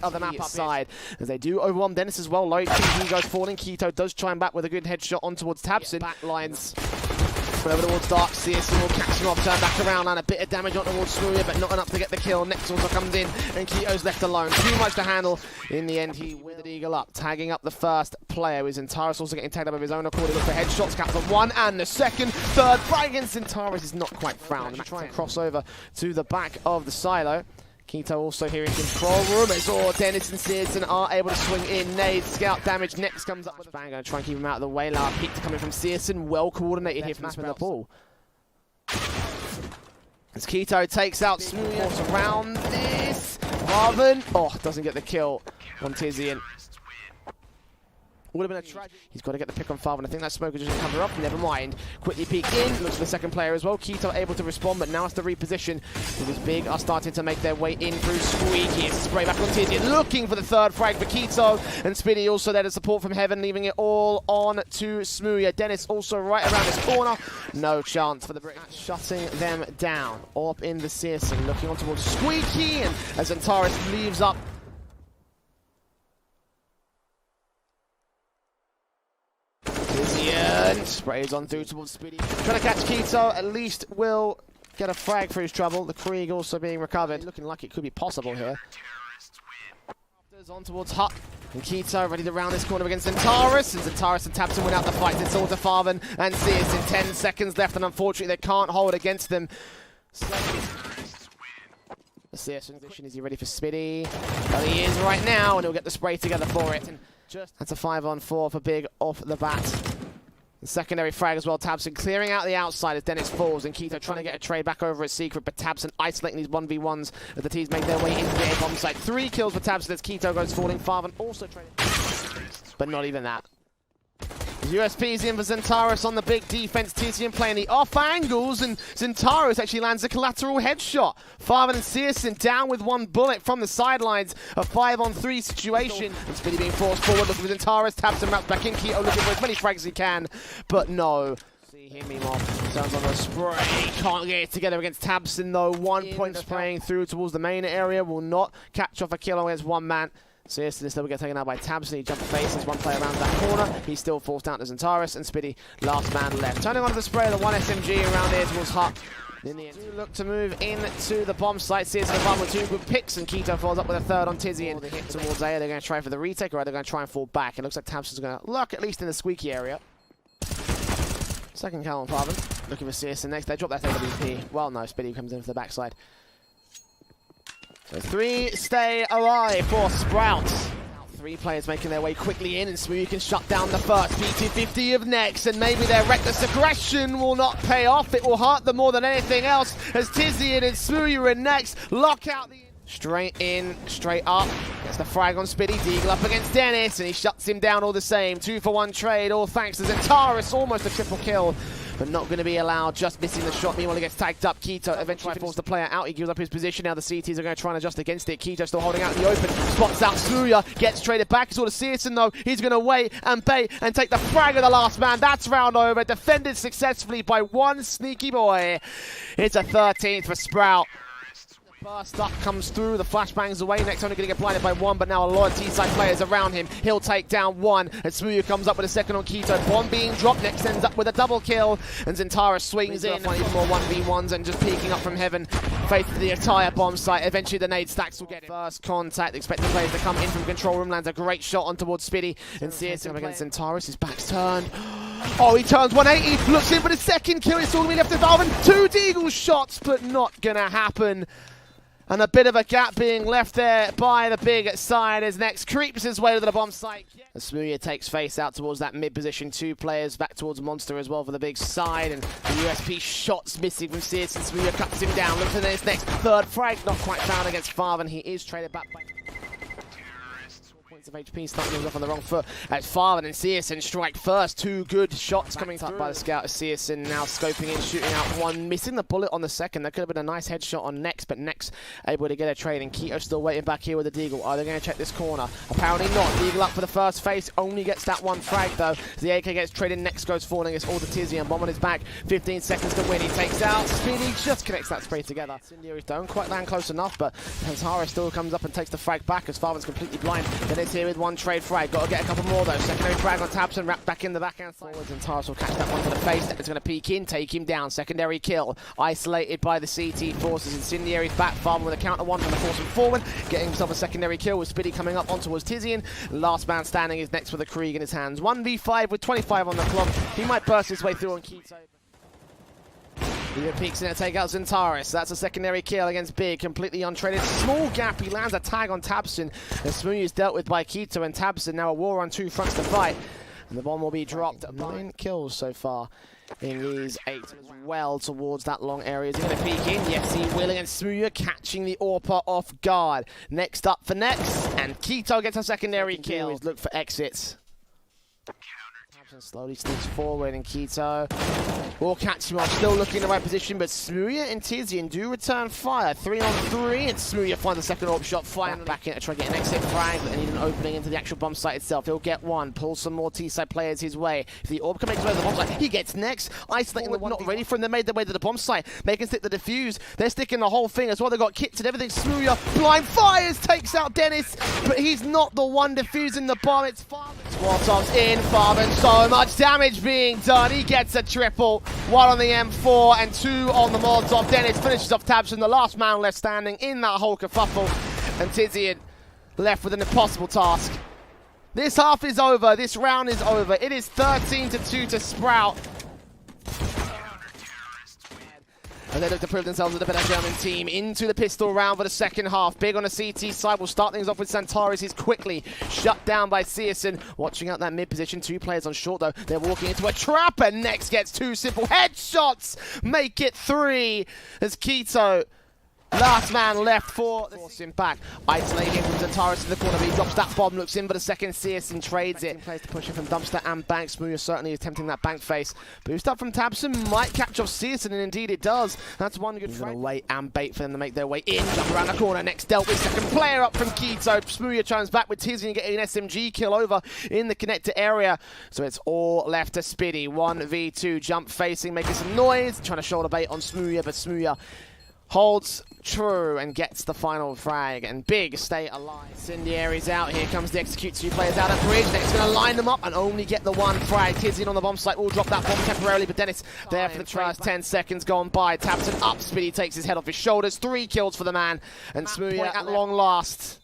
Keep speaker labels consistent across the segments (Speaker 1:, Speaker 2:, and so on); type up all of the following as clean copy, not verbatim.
Speaker 1: of the map side as they do overwhelm Dennis as well. Low he goes falling. Keto does chime back with a good headshot on towards Tabson. Back lines over towards Dark. Searson will catch him off, turn back around, and a bit of damage on towards Smooya, but not enough to get the kill. Next also comes in, and Keto's left alone. Too much to handle. In the end, he with the eagle up, tagging up the first player. With xantares also getting tagged up of his own accord. He looks for headshots, caps on one and the second. Third frag against xantares is not quite found. Try and cross over to the back of the silo. Keto also here in control room as all Dennis and Searson are able to swing in. Nades, scout damage. Next comes up with a bang. Going to try and keep him out of the way. Loud peek coming from Searson. Well coordinated here from the ball. As Keto takes out Smooya around this. Marvin, doesn't get the kill on Tizian. Would have been a tragedy. He's got to get the pick on Farvan. I think that smoke is just going to cover up. Never mind. Quickly peek in. Looks for the second player as well. Keto able to respond, but now has to reposition. His BiG are starting to make their way in through Squeaky. Spray back on Tizian. Looking for the third frag for Keto. And Spinny also there to support from Heaven, leaving it all on to Smooya. Dennis also right around this corner. No chance for the Brits. Shutting them down. Up in the Searson. Looking on towards Squeaky. And as xantares leaves up. Sprays on through towards Speedy. Trying to catch Keto, at least will get a frag for his trouble. The Krieg also being recovered. Looking like it could be possible here. On towards Hut. And Keto ready to round this corner against xantares. And xantares and Tabson win out the fight. It's all to Farvan and Searson. 10 seconds left, and unfortunately they can't hold against them. The Searson position, is he ready for Spiddy? Well, he is right now, and he'll get the spray together for it. And that's a 5-on-4 for BiG off the bat. The secondary frag as well. Tabson clearing out the outside as Dennis falls, and Keto trying to get a trade back over at Secret, but Tabson isolating these 1v1s as the teams make their way into the A-bomb site. 3 kills for Tabson as Keto goes falling. Farvan also trading, but not even that. USP's in for xantares on the big defense. Tizian playing the off angles, and xantares actually lands a collateral headshot. Farvan and Searson down with 1 bullet from the sidelines. A 5-on-3 situation. And Spinny being forced forward. Looking for xantares. Tabson wraps back in. Keto looking for as many frags as he can, but no. See him off. Sounds like a spray. Can't get it together against Tabson though. 1 point spraying through towards the main area. Will not catch off a kill against one man. Searson still get taken out by Tabson. He jumped the face as one player around that corner. He's still forced down to xantares, and Spiddy, last man left. Turning on to the spray, the 1 SMG around here towards Hut. In the end, look to move into the bomb site. Searson above with 2 good picks, and Keto falls up with a third on Tizian. The hit towards A. They're going to try for the retake, or they're going to try and fall back. It looks like Tabson's going to look at least in the squeaky area. Second kill on Farvan. Looking for Searson next. They drop that AWP. Well, no, Spiddy comes in for the backside. So 3 stay alive for Sprout. 3 players making their way quickly in, and Smooya can shut down the first P250 of Nex, and maybe their reckless aggression will not pay off. It will hurt them more than anything else as Tizian and Smooya and Nex lock out the... Straight in, straight up. Gets the frag on Spiddy. Deagle up against Dennis, and he shuts him down all the same. 2-for-1 trade, all thanks to xantares. Almost a triple kill, but not going to be allowed. Just missing the shot. Meanwhile, he gets tagged up. Keto eventually forces the player out. He gives up his position. Now the CTs are going to try and adjust against it. Keto still holding out in the open. Spots out Smooya. Gets traded back. It's all to Searson, though. He's going to wait and bait and take the frag of the last man. That's round over. Defended successfully by one sneaky boy. It's a 13th for Sprout. First up comes through, the flashbangs away. Next only going to get blinded by 1, but now a lot of T-side players around him. He'll take down 1, and Smooya comes up with a second on Keto. Bomb being dropped, Next ends up with a double kill, and xantares swings in. One more 1v1s and just peeking up from Heaven. Faith to the entire bomb site. Eventually the nade stacks will get it. First contact, expect the players to come in from control room. Lands a great shot on towards Spiddy, and Searson up against xantares. His back's turned. Oh, he turns 180, looks in for the second kill. It's all going to be left to Farvan. 2 Deagle shots, but not going to happen. And a bit of a gap being left there by the BiG side as Nex creeps his way to the bomb site. As Smooya takes face out towards that mid position. 2 players back towards Monster as well for the BiG side. And the USP shots missing from Searson. Smooya cuts him down. Looks for this next third frag. Not quite found against Farvan. He is traded back by... Points of HP starting things off on the wrong foot as Farven and csgo strike first. Two good shots coming up by the scout as csgo now scoping in, shooting out one, missing the bullet on the second. That could have been a nice headshot on Nex, but Nex able to get a trade, and Keto still waiting back here with the Deagle. Are they going to check this corner? Apparently not. Deagle up for the first face, only gets that one frag though. The AK gets traded, Nex goes falling, it's all the Tizzy, and Bomb on his back. 15 seconds to win, he takes out Speedy, just connects that spray together. Incendiaries don't quite land close enough, but xantares still comes up and takes the frag back as Farven's completely blind. Then it's here with one trade frag. Got to get a couple more though. Secondary frag on tabsen, wrapped back in the backhand side. Forwards and xantares will catch that one to the face. It's going to peek in, take him down. Secondary kill. Isolated by the CT forces. Incendiaries back. Farven with a counter one, trying to force him forward. Getting himself a secondary kill with Spiddy coming up on towards Tizian. Last man standing is next with a Krieg in his hands. 1v5 with 25 on the clock. He might burst his way through on Keto. He peeks in to take out xantares. That's a secondary kill against BiG, completely untraded. Small gap, he lands a tag on tabsen. And Smooth is dealt with by Keto and tabsen. Now a war on two fronts to fight. And the bomb will be dropped. 9 kills so far in these 8 as well towards that long area. Is he going to peek in? Yes, he will. And Smooth catching the AWPer off guard. Next up for Nex. And Keto gets a secondary kill. Look for exits. Slowly sneaks forward, and Keto will catch him off. Still looking in the right position, but Smooya and Tizian do return fire. 3 on 3, and Smooya finds the second AWP shot, firing back in to try to get an exit frag, but they need an opening into the actual bomb site itself. He'll get one, pull some more T-side players his way. If the AWP can make his way to the bomb site, he gets next. Isolating the one not ready for him. They made their way to the bomb site. They can stick the defuse. They're sticking the whole thing as well. They've got kits and everything. Smooya blind fires, takes out Dennis, but he's not the one defusing the bomb. It's Farven. Swartov's in, Farven, so much damage being done. He gets a triple. 1 on the M4 and 2 on the Molotov. Dennis finishes off tabsen, the last man left standing in that whole kerfuffle. And Tizian left with an impossible task. This half is over. This round is over. It is 13-2 to Sprout. And they look to prove themselves as the better German team into the pistol round for the second half. BiG on the CT side will start things off with xantares. He's quickly shut down by csgo. Watching out that mid position. 2 players on short though. They're walking into a trap, and Nex gets 2 simple headshots. Make it 3 as Keto, last man left for the force him back. Isolating him from xantares to the corner, but he drops that bomb, looks in for the second. csgo trades it. Plays to push him from dumpster and bank. Smooth certainly is attempting that bank face. Boost up from tabsen might catch off csgo, and indeed it does. That's one good frag. Wait and bait for them to make their way in. Jump around the corner. Next dealt with second player up from Keto. Smooth chimes back with Tizian getting an SMG kill over in the connector area. So it's all left to Spiddy. 1v2 jump facing, making some noise. Trying to shoulder bait on Smooth, but Smooth holds true and gets the final frag, and BiG stay alive. Incendiaries out. Here comes the execute. 2 players out at bridge. Next going to line them up and only get the 1 frag. Tizian on the bomb site will drop that bomb temporarily, but Dennis there for the first 10 seconds gone by. Tabsen up. Spiddy takes his head off his shoulders. 3 kills for the man, and Smooth at long last.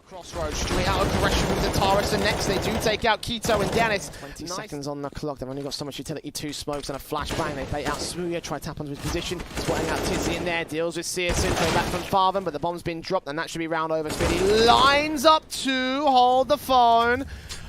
Speaker 1: Crossroads, straight out of aggression with xantares, and next they do take out Keto and Dennis. 20 seconds on the clock. They've only got so much utility. 2 smokes and a flashbang. They bait out Smooth, try tap onto his position. Swatting out Tizzy in there, deals with csgo. Going back from Farven, but the bomb's been dropped, and that should be round over. Spiddy lines up to hold the phone.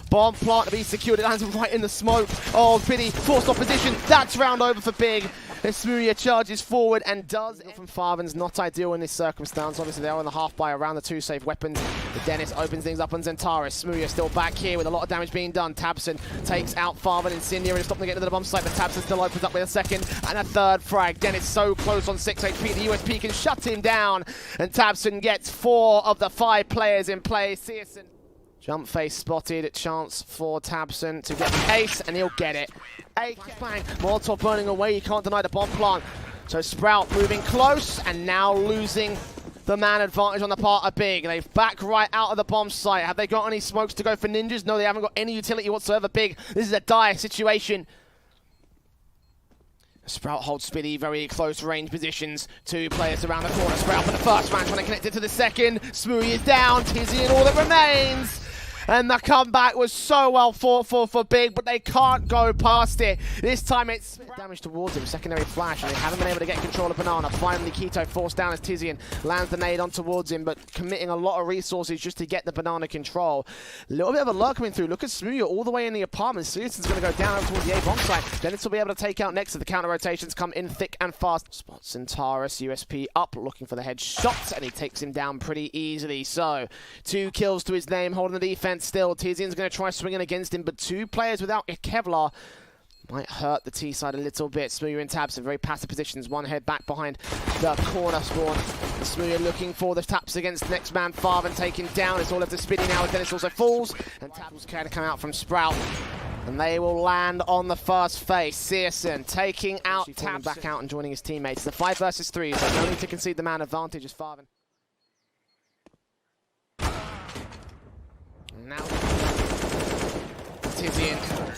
Speaker 1: Bomb plant to be secured. It lands right in the smoke. Oh, Spiddy forced opposition. That's round over for BiG. And Smooth charges forward and does. From Farven's not ideal in this circumstance. Obviously, they're on the half by around the 2 safe weapons. But Dennis opens things up on xantares. Smooth still back here with a lot of damage being done. Tabsen takes out Farven. Incendiary and stop them getting to the bomb site, but Tabsen still opens up with a second and a 3rd frag. Dennis so close on 6 HP. The USP can shut him down. And Tabsen gets 4 of the 5 players in play. csgo. Jump face spotted, chance for Tabsen to get the ace, and he'll get it. Bang, Molotov burning away, you can't deny the bomb plant. So Sprout moving close, and now losing the man advantage on the part of BiG. They've back right out of the bomb site. Have they got any smokes to go for ninjas? No, they haven't got any utility whatsoever. BiG, this is a dire situation. Sprout holds Spiddy very close range positions. 2 players around the corner. Sprout for the first man, trying to connect it to the second. Smooth is down. Tizzy and all that remains. And the comeback was so well fought for BiG, but they can't go past it. This time it's damage towards him, secondary flash, and they haven't been able to get control of Banana. Finally, k1to forced down as Tizian lands the nade on towards him, but committing a lot of resources just to get the Banana control. A little bit of a lurk coming through. Look at Smooya all the way in the apartment. Citizen's going to go down over towards the A-bomb site. Dennis will be able to take out next to the counter rotations come in thick and fast. Spots xantares, USP up, looking for the headshot, and he takes him down pretty easily. So, 2 kills to his name, holding the defense still. Tizian's going to try swinging against him, but 2 players without a Kevlar might hurt the T side a little bit. Smooya and Tabs in very passive positions. One head back behind the corner spawn. Smooya looking for the taps against next man, Farvan taken down. It's all up to Spinny now as Dennis also falls. And Tabs can come out from Sprout. And they will land on the first face. Searson taking out Tabs back out and joining his teammates. The 5 versus 3, so no need to concede the man advantage as Farvan. Now Tizian.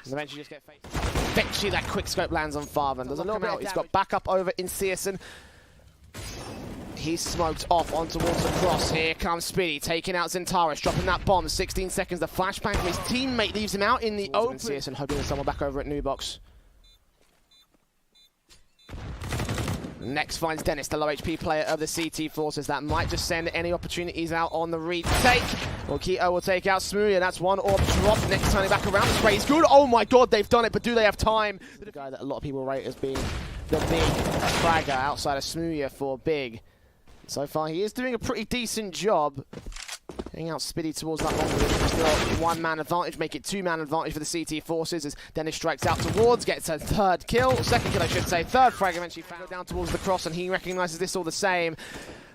Speaker 1: Eventually just get faced. Eventually that quick scope lands on Farvan. There's a little bit. He's got backup over in Searson. He's smoked off on towards the cross. Here comes Spiddy, taking out xantares, dropping that bomb. 16 seconds, the flashbang from his teammate leaves him out in the open. Searson hoping there's someone back over at New Box. Next finds Dennis, the low HP player of the CT Forces. That might just send any opportunities out on the retake. Well, k1to will take out Smooya. That's one orb drop. Next turning back around. The spray is good. Oh my god, they've done it, but do they have time? The guy that a lot of people rate as being the big fragger outside of Smooya for BiG. So far, he is doing a pretty decent job. Getting out Spiddy towards that long position. Still 1-man advantage, make it 2-man advantage for the CT Forces as Dennis strikes out towards, gets a 3rd kill, or 2nd kill I should say, 3rd frag eventually found down towards the cross, and he recognises this all the same.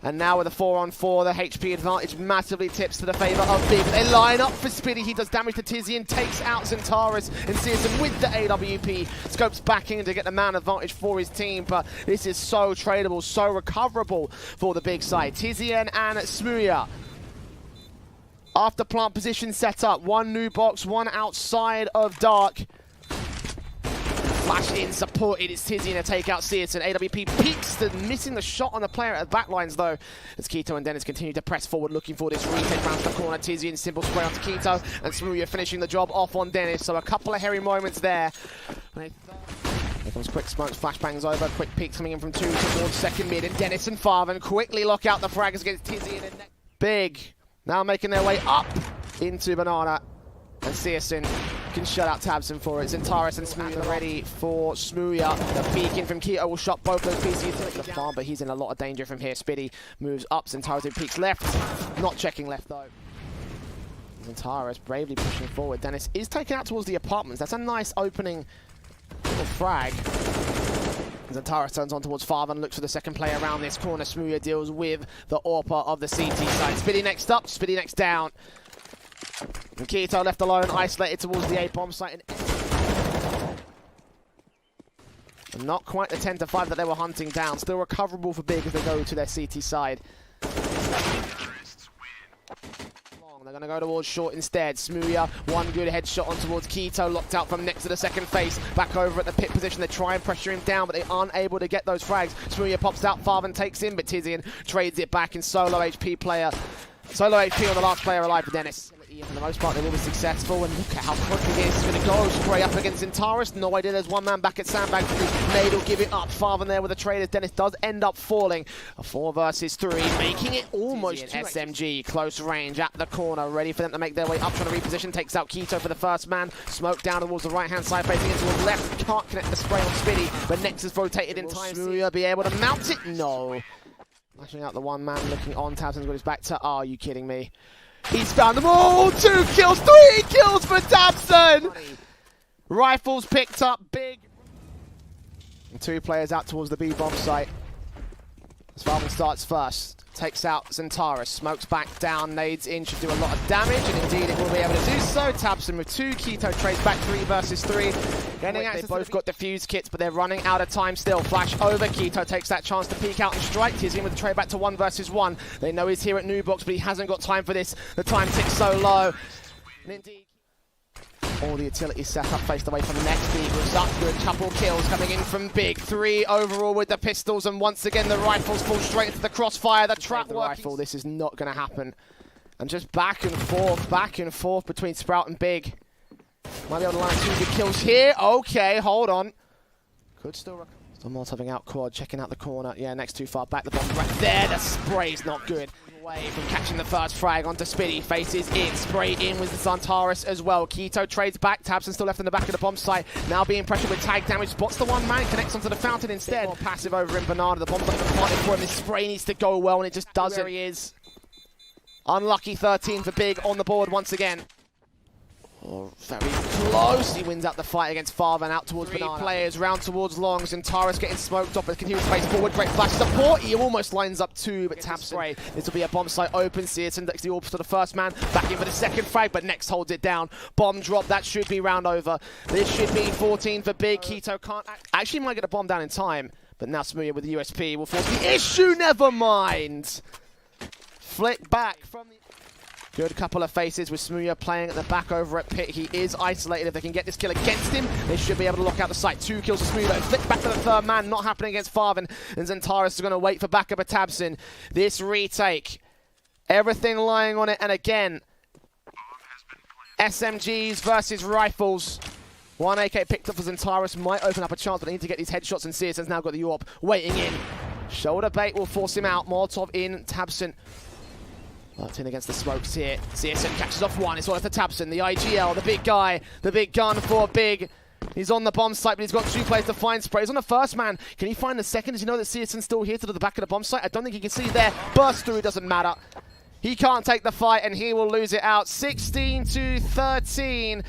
Speaker 1: And now with a 4-on-4, the HP advantage massively tips to the favour of BiG. They line up for Spiddy, he does damage to Tizian, takes out xantares, and Searson with the AWP. Scopes back in to get the man advantage for his team, but this is so tradable, so recoverable for the BiG side. Tizian and Smooya. After plant position set up, 1 new box, 1 outside of dark. Flash in, supported, it's Tizian to take out Searson. AWP peeks, missing the shot on the player at the backlines though, as k1to and Dennis continue to press forward, looking for this retake round the corner. Tizian, simple spray onto k1to, and Smooya finishing the job off on Dennis. So a couple of hairy moments there. Here comes quick smokes, flashbangs over, quick peeks coming in from 2 towards second mid, and Dennis and Farvan quickly lock out the fraggers against Tizian. And BiG now making their way up into Banana, and Searson can shut out Tabson for it. xantares and Smooya ready for Smooya. The peek in from k1to will shot both those PCs to the farm, but he's in a lot of danger from here. Spiddy moves up, xantares peeks left, not checking left though. xantares bravely pushing forward. Dennis is taken out towards the apartments. That's a nice opening little frag. xantares turns on towards Farvan, looks for the second player around this corner. Smooya deals with the AWPer of the CT side. Spiddy next up, Spiddy next down. And k1to left alone, isolated towards the A-bomb site. And not quite the 10-5 that they were hunting down. Still recoverable for BiG as they go to their CT side. They're going to go towards short instead. Smooya, 1 good headshot on towards k1to, locked out from next to the second face. Back over at the pit position, they try and pressure him down, but they aren't able to get those frags. Smooya pops out, Farvan takes in, but Tizian trades it back in solo HP player. Solo HP on the last player alive for Dennis. For the most part, they will be successful, and look at how quickly this is going to go. Spray up against xantares. No idea there's 1 man back at Sandbag. Nade will give it up. Farvan there with the traders. Dennis does end up falling. A 4 versus 3, making it almost SMG. Close range at the corner, ready for them to make their way up. Trying to reposition. Takes out k1to for the first man. Smoke down towards the right-hand side, facing it towards left. Can't connect the spray on Spiddy, but Nexus rotated in time. Smooya be able to mount it? No. Lashing out the 1 man, looking on. Tabson's got his back to. Are you kidding me? He's found them all! 2 kills, 3 kills for Tabson! Rifles picked up, BiG. And 2 players out towards the B-bomb site. As Farvan starts first. Takes out xantares, smokes back down, nades in, should do a lot of damage, and indeed it will be able to do so. Tabson with 2, k1to trades back 3 versus 3. They both got defuse kits, but they're running out of time still. Flash over, k1to takes that chance to peek out and strike. Tizian with the trade back to 1 versus 1. They know he's here at New Box, but he hasn't got time for this. The time ticks so low. And indeed, all the utilities set up, faced away from the next. BiG was up, good couple kills coming in from BiG. 3 overall with the pistols, and once again the rifles fall straight into the crossfire. The trap rifle, this is not going to happen. And just back and forth between Sprout and Big. Might be able to line 2 big kills here. Okay, hold on. Could still... Still Molotoving out quad, checking out the corner. Yeah, next too far back. The bomb right there. The spray's not good. Away from catching the first frag onto Spitty. Faces in. Spray in with the xantares as well. Keto trades back. tabseN still left in the back of the bomb site. Now being pressured with tag damage. Spots the one man. Connects onto the fountain instead. More passive over in Bernardo. The bomb's not even planted for him. This spray needs to go well, and it just doesn't. There he is. Unlucky 13 for Big on the board once again. Oh, very close. He wins out the fight against Farva and out towards Banana. Players round towards Longs, and Taras getting smoked off, but can he space forward. Great flash support. He almost lines up 2, but tabseN spray. This will be a bomb site open. csgo decks the AWP to the first man. Back in for the second frag, but next holds it down. Bomb drop. That should be round over. This should be 14 for Big. Keto can't actually might get a bomb down in time, but now Smooya with the USP will force the issue. Never mind. Flick back from the... Good couple of faces with Smooya playing at the back over at Pit. He is isolated. If they can get this kill against him, they should be able to lock out the site. 2 kills for Smooya. Flick back to the third man. Not happening against Farvan. And xantares is going to wait for backup of tabseN. This retake. Everything lying on it. And again, SMGs versus rifles. 1 AK picked up for xantares. Might open up a chance, but they need to get these headshots. And csgo's now got the AWP waiting in. Shoulder bait will force him out. Molotov in. tabseN. Locked in against the smokes here. csgo catches off 1. It's all for tabseN. The IGL, the big guy, the big gun for Big. He's on the bomb site, but he's got 2 players to find. Spray. He's on the first man. Can he find the second? Does he know that csgo's still here to the back of the bomb site? I don't think he can see there. Burst through, doesn't matter. He can't take the fight, and he will lose it out. 16-13.